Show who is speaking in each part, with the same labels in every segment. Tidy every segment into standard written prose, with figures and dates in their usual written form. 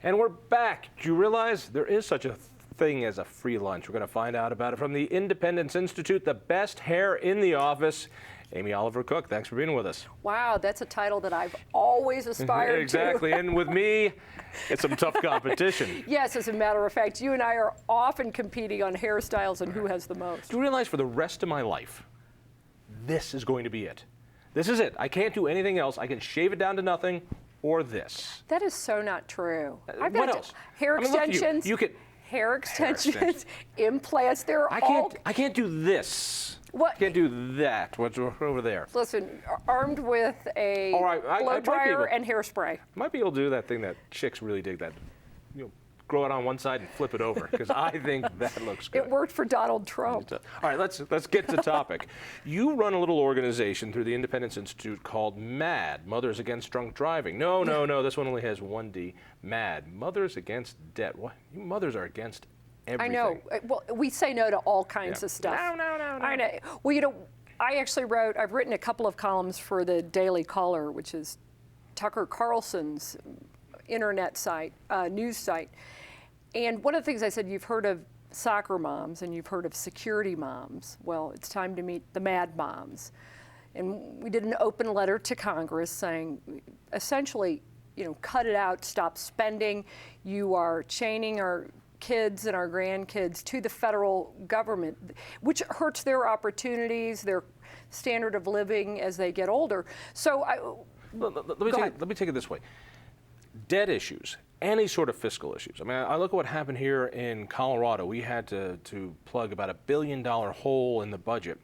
Speaker 1: And we're back. Do you realize there is such a thing as a free lunch? We're going to find out about it from the Independence Institute, the best hair in the office. Amy Oliver Cooke, thanks for being with us.
Speaker 2: Wow, that's a title that I've always aspired
Speaker 1: exactly.
Speaker 2: to.
Speaker 1: And with me, it's some tough competition.
Speaker 2: Yes, as a matter of fact, you and I are often competing on hairstyles and who has the most.
Speaker 1: Do you realize for the rest of my life, this is going to be it? This is it. I can't do anything else. I can shave it down to nothing or this.
Speaker 2: That is so not true.
Speaker 1: What else?
Speaker 2: Hair extensions.
Speaker 1: You could
Speaker 2: hair extensions, implants.
Speaker 1: I can't do this.
Speaker 2: What?
Speaker 1: I can't do that. What's over there?
Speaker 2: Listen, armed with a blow dryer and hairspray.
Speaker 1: Might be able to do that thing that chicks really dig, that grow it on one side and flip it over, because I think that looks good.
Speaker 2: It worked for Donald Trump.
Speaker 1: All right, let's get to topic. You run a little organization through the Independence Institute called MAD, Mothers Against Drunk Driving. No, this one only has one D. MAD, Mothers Against Debt. What? You mothers are against everything.
Speaker 2: I know. Well, we say no to all kinds of stuff.
Speaker 1: No.
Speaker 2: I know. Well, I've written a couple of columns for the Daily Caller, which is Tucker Carlson's internet site, news site. And one of the things I said, you've heard of soccer moms and you've heard of security moms. Well, it's time to meet the mad moms. And we did an open letter to Congress saying, essentially, cut it out, stop spending. You are chaining our kids and our grandkids to the federal government, which hurts their opportunities, their standard of living as they get older. So
Speaker 1: let me take it this way. Debt issues, any sort of fiscal issues. I mean, I look at what happened here in Colorado. We had to plug about $1 billion hole in the budget.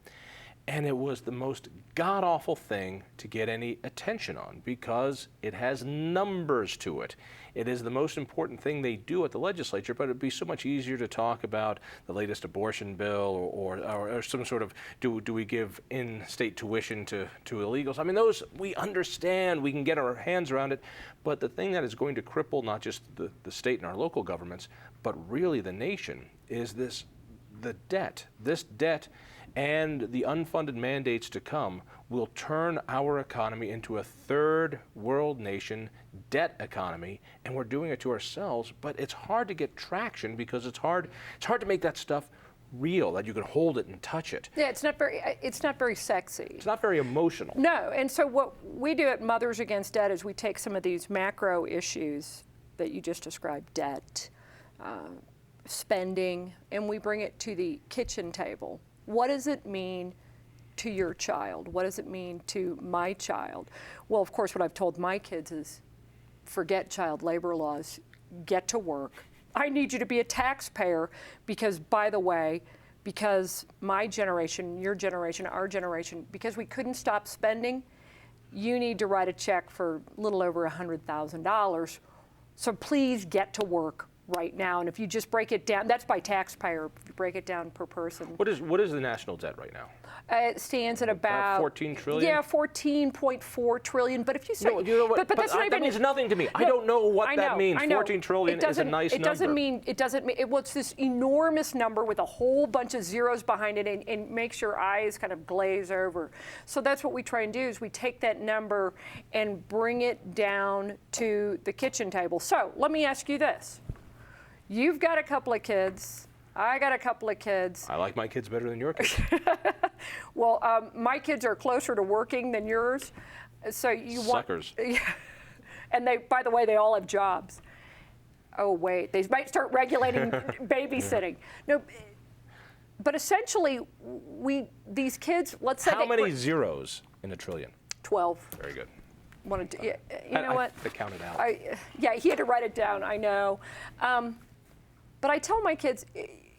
Speaker 1: And it was the most god-awful thing to get any attention on because it has numbers to it. It is the most important thing they do at the legislature, but it'd be so much easier to talk about the latest abortion bill or some sort of, do we give in-state tuition to illegals? I mean, those we understand, we can get our hands around it, but the thing that is going to cripple not just the state and our local governments, but really the nation is the debt. This debt and the unfunded mandates to come will turn our economy into a third world nation debt economy, and we're doing it to ourselves, but it's hard to get traction because it's hard to make that stuff real, that you can hold it and touch it.
Speaker 2: Yeah, it's not very sexy.
Speaker 1: It's not very emotional.
Speaker 2: No, and so what we do at Mothers Against Debt is we take some of these macro issues that you just described, debt, spending, and we bring it to the kitchen table. What does it mean to your child? What does it mean to my child? Well, of course, what I've told my kids is forget child labor laws, get to work. I need you to be a taxpayer because, by the way, because my generation, your generation, our generation, because we couldn't stop spending, you need to write a check for a little over $100,000. So please get to work right now, and if you just break it down, that's by taxpayer. If you break it down per person.
Speaker 1: What is the national debt right now?
Speaker 2: It stands at about
Speaker 1: 14 trillion.
Speaker 2: Yeah, 14.4 trillion. But if you say, but that's not even.
Speaker 1: That means nothing to me. No, I don't know what that means. 14 trillion is a nice number.
Speaker 2: It doesn't mean. Well, it's this enormous number with a whole bunch of zeros behind it, and makes your eyes kind of glaze over. So that's what we try and do is we take that number and bring it down to the kitchen table. So let me ask you this. You've got a couple of kids. I got a couple of kids.
Speaker 1: I like my kids better than your kids.
Speaker 2: Well, my kids are closer to working than yours. So you want.
Speaker 1: Suckers.
Speaker 2: And by the way, they all have jobs. Oh, wait. They might start regulating babysitting. No, but essentially, these kids, let's say.
Speaker 1: How many zeros in a trillion?
Speaker 2: 12.
Speaker 1: Very good.
Speaker 2: You know what?
Speaker 1: I counted out.
Speaker 2: Yeah, he had to write it down, I know. But I tell my kids,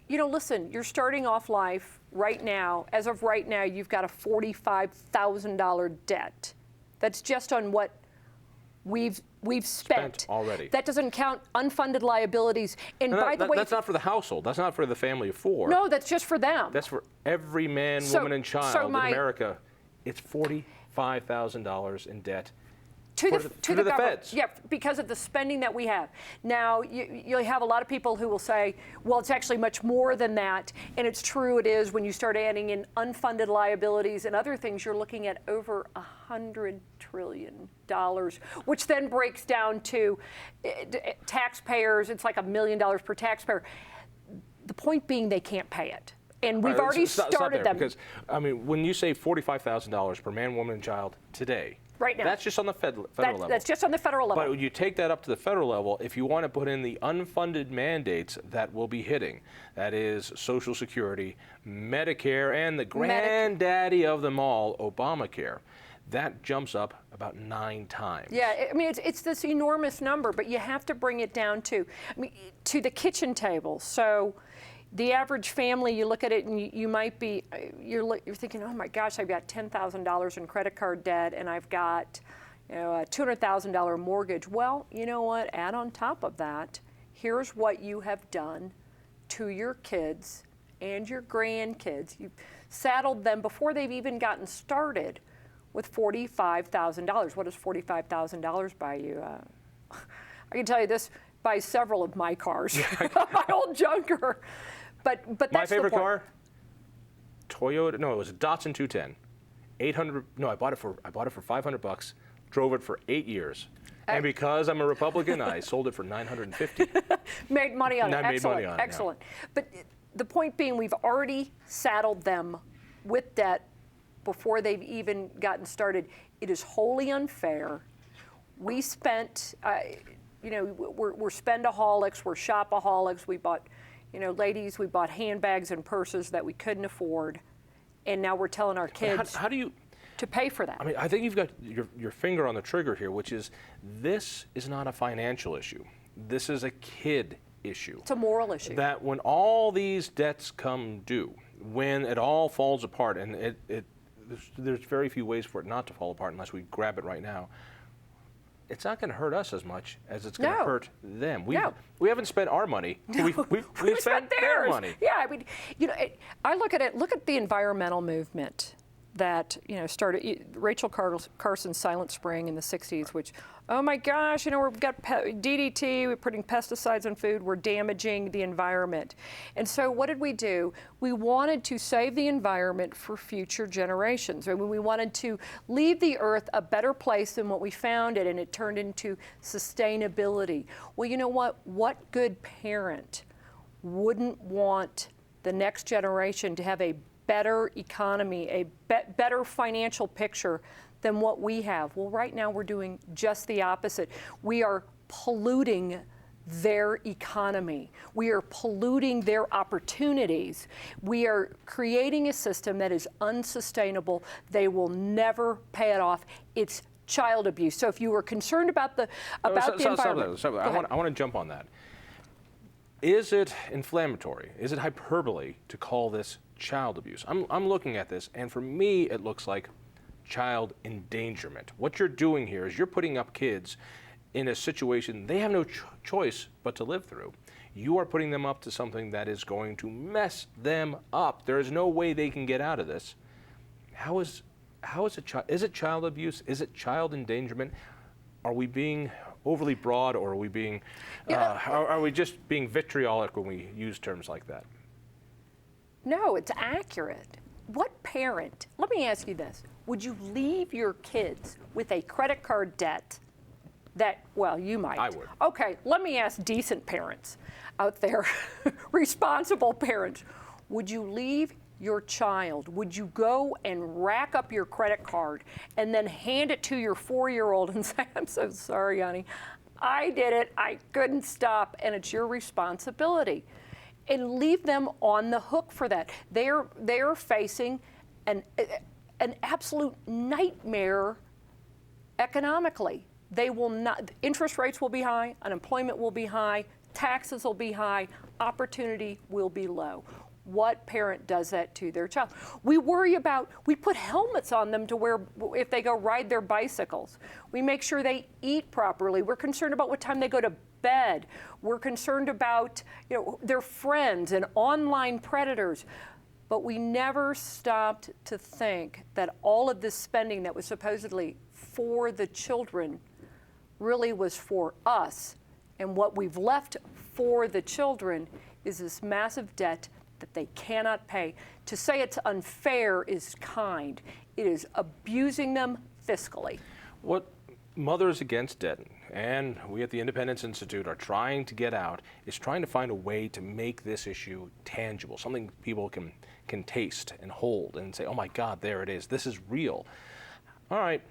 Speaker 2: listen, you're starting off life right now. As of right now, you've got a $45,000 debt. That's just on what we've spent
Speaker 1: already.
Speaker 2: That doesn't count unfunded liabilities. And by the way,
Speaker 1: that's not for the household. That's not for the family of four.
Speaker 2: No, that's just for them.
Speaker 1: That's for every man, woman, and child in America. It's $45,000 in debt
Speaker 2: To
Speaker 1: the
Speaker 2: the government.
Speaker 1: feds.
Speaker 2: Yeah, because of the spending that we have. Now, you'll have a lot of people who will say, well, it's actually much more than that. And it's true, it is. When you start adding in unfunded liabilities and other things, you're looking at over $100 trillion, which then breaks down to taxpayers. It's like $1 million per taxpayer. The point being, they can't pay it. And we've already started them.
Speaker 1: Because, I mean, when you say $45,000 per man, woman, and child today,
Speaker 2: right now,
Speaker 1: that's just on the federal level.
Speaker 2: That's just on the federal level.
Speaker 1: But when you take that up to the federal level, if you want to put in the unfunded mandates that will be hitting, that is Social Security, Medicare, and the granddaddy of them all, Obamacare, that jumps up about 9 times.
Speaker 2: Yeah, I mean, it's this enormous number, but you have to bring it down to the kitchen table. So the average family, you look at it and you might be, you're thinking, oh my gosh, I've got $10,000 in credit card debt and I've got a $200,000 mortgage. Well, you know what, add on top of that, here's what you have done to your kids and your grandkids. You've saddled them before they've even gotten started with $45,000. What does $45,000 buy you? I can tell you this buys several of my cars, my old junker. But that's
Speaker 1: my favorite
Speaker 2: the point.
Speaker 1: car, Toyota. No, it was a Datsun 210. 800. No, I bought it for $500. Drove it for 8 years, and because I'm a Republican, I sold it for $950.
Speaker 2: Made money on it.
Speaker 1: Excellent.
Speaker 2: Made money on it. Excellent. Yeah. But the point being, we've already saddled them with debt before they've even gotten started. It is wholly unfair. We spent, we're spendaholics, we're shopaholics. We bought, ladies, we bought handbags and purses that we couldn't afford, and now we're telling our kids
Speaker 1: how do you
Speaker 2: to pay for that.
Speaker 1: I mean, I think you've got your finger on the trigger here, which is this is not a financial issue. This is a kid issue.
Speaker 2: It's a moral issue.
Speaker 1: That when all these debts come due, when it all falls apart, and there's very few ways for it not to fall apart unless we grab it right now. It's not going to hurt us as much as it's going to hurt them. We haven't spent our money. We've spent their money.
Speaker 2: Yeah, I mean, I look at it. Look at the environmental movement that started. Rachel Carson's Silent Spring in the '60s, which, oh my gosh, we've got DDT. We're putting pesticides on food. We're damaging the environment. And so, what did we do? We wanted to save the environment for future generations. I mean, we wanted to leave the earth a better place than what we found it, and it turned into sustainability. Well, you know what? What good parent wouldn't want the next generation to have a better economy, a better financial picture than what we have? Well, right now we're doing just the opposite. We are polluting their economy. We are polluting their opportunities. We are creating a system that is unsustainable. They will never pay it off. It's child abuse. So if you were concerned about the environment,
Speaker 1: I want to jump on that. Is it inflammatory? Is it hyperbole to call this child abuse? I'm looking at this, and for me, it looks like child endangerment. What you're doing here is you're putting up kids in a situation they have no choice but to live through. You are putting them up to something that is going to mess them up. There is no way they can get out of this. How is it is it child abuse? Is it child endangerment? Are we being overly broad, or are we being are we just being vitriolic when we use terms like that?
Speaker 2: No, it's accurate. What parent, let me ask you this, would you leave your kids with a credit card debt that, well, you might.
Speaker 1: I would.
Speaker 2: Okay, let me ask decent parents out there, responsible parents. Would you leave your child, would you go and rack up your credit card and then hand it to your 4-year-old and say, I'm so sorry, honey, I did it, I couldn't stop, and it's your responsibility? And leave them on the hook for that. They're facing an absolute nightmare economically. They will not, interest rates will be high, unemployment will be high, taxes will be high, opportunity will be low. What parent does that to their child? We put helmets on them to wear if they go ride their bicycles. We make sure they eat properly. We're concerned about what time they go to bed. We're concerned about their friends and online predators. But we never stopped to think that all of this spending that was supposedly for the children really was for us. And what we've left for the children is this massive debt that they cannot pay. To say it's unfair is kind. It is abusing them fiscally.
Speaker 1: What Mothers Against Debt and we at the Independence Institute are trying to get out is trying to find a way to make this issue tangible, something people can taste and hold and say, oh my God, there it is. This is real. All right.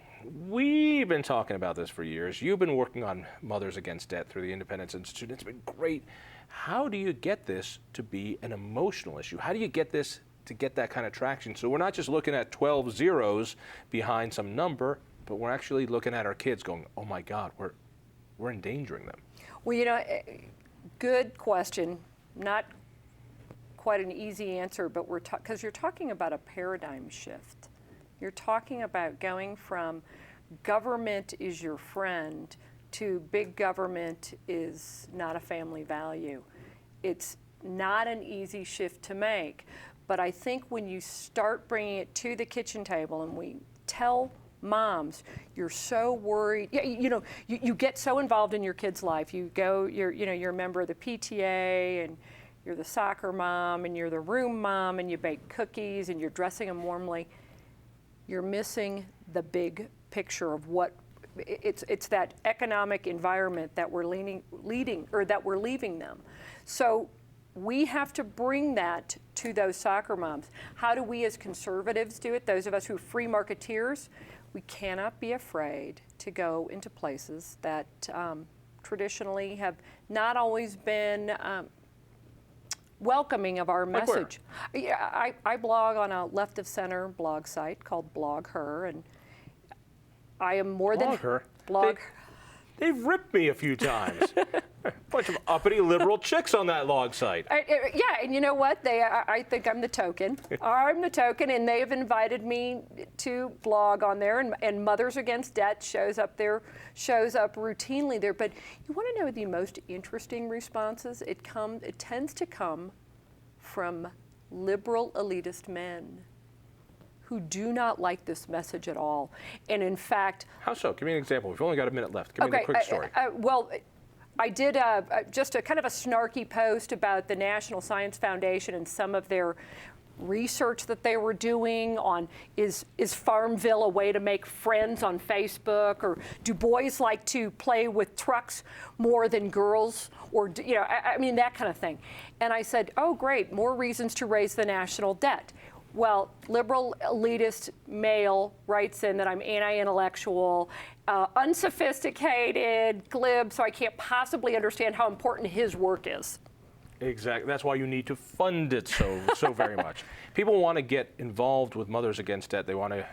Speaker 1: We've been talking about this for years. You've been working on Mothers Against Debt through the Independence Institute. It's been great. How do you get this to be an emotional issue? How do you get this to get that kind of traction? So we're not just looking at 12 zeros behind some number, but we're actually looking at our kids going, oh my God, we're endangering them.
Speaker 2: Well, you know, good question. Not quite an easy answer, but because you're talking about a paradigm shift. You're talking about going from government is your friend to big government is not a family value. It's not an easy shift to make, but I think when you start bringing it to the kitchen table and we tell moms, you're so worried, you get so involved in your kid's life. You go, you're a member of the PTA and you're the soccer mom and you're the room mom and you bake cookies and you're dressing them warmly. You're missing the big picture of what it's that economic environment that we're leaving them. So we have to bring that to those soccer moms. How do we as conservatives do it? Those of us who are free marketeers, we cannot be afraid to go into places that traditionally have not always been welcoming of our message. Yeah, I blog on a left of center blog site called Blog Her, and I am more than blog.
Speaker 1: They've ripped me a few times. A bunch of uppity liberal chicks on that log site.
Speaker 2: Yeah, and you know what? I think I'm the token. I'm the token, and they've invited me to blog on there, and Mothers Against Debt shows up routinely there. But you want to know the most interesting responses? It tends to come from liberal elitist men who do not like this message at all. And in fact...
Speaker 1: How so? Give me an example. We've only got a minute left. Give me the quick story.
Speaker 2: Well, I did just a kind of a snarky post about the National Science Foundation and some of their research that they were doing on is Farmville a way to make friends on Facebook, or do boys like to play with trucks more than girls, or I mean that kind of thing. And I said, oh great, more reasons to raise the national debt. Well, liberal elitist male writes in that I'm anti-intellectual, unsophisticated, glib, so I can't possibly understand how important his work is.
Speaker 1: Exactly. That's why you need to fund it so very much. People want to get involved with Mothers Against Debt. They want to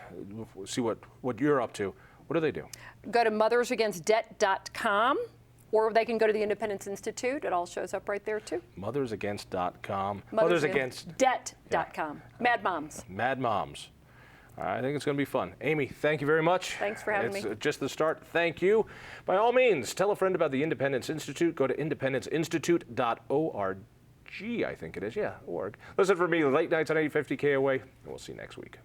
Speaker 1: see what you're up to. What do they do?
Speaker 2: Go to mothersagainstdebt.com, or they can go to the Independence Institute. It all shows up right there, too.
Speaker 1: Mothersagainst.com.
Speaker 2: Mothersagainstdebt.com. Mad Moms.
Speaker 1: Mad Moms. I think it's going to be fun. Amy, thank you very much.
Speaker 2: Thanks for having me.
Speaker 1: It's just the start. Thank you. By all means, tell a friend about the Independence Institute. Go to independenceinstitute.org, I think it is. Yeah, org. Listen for me late nights on 850 KOA, and we'll see you next week.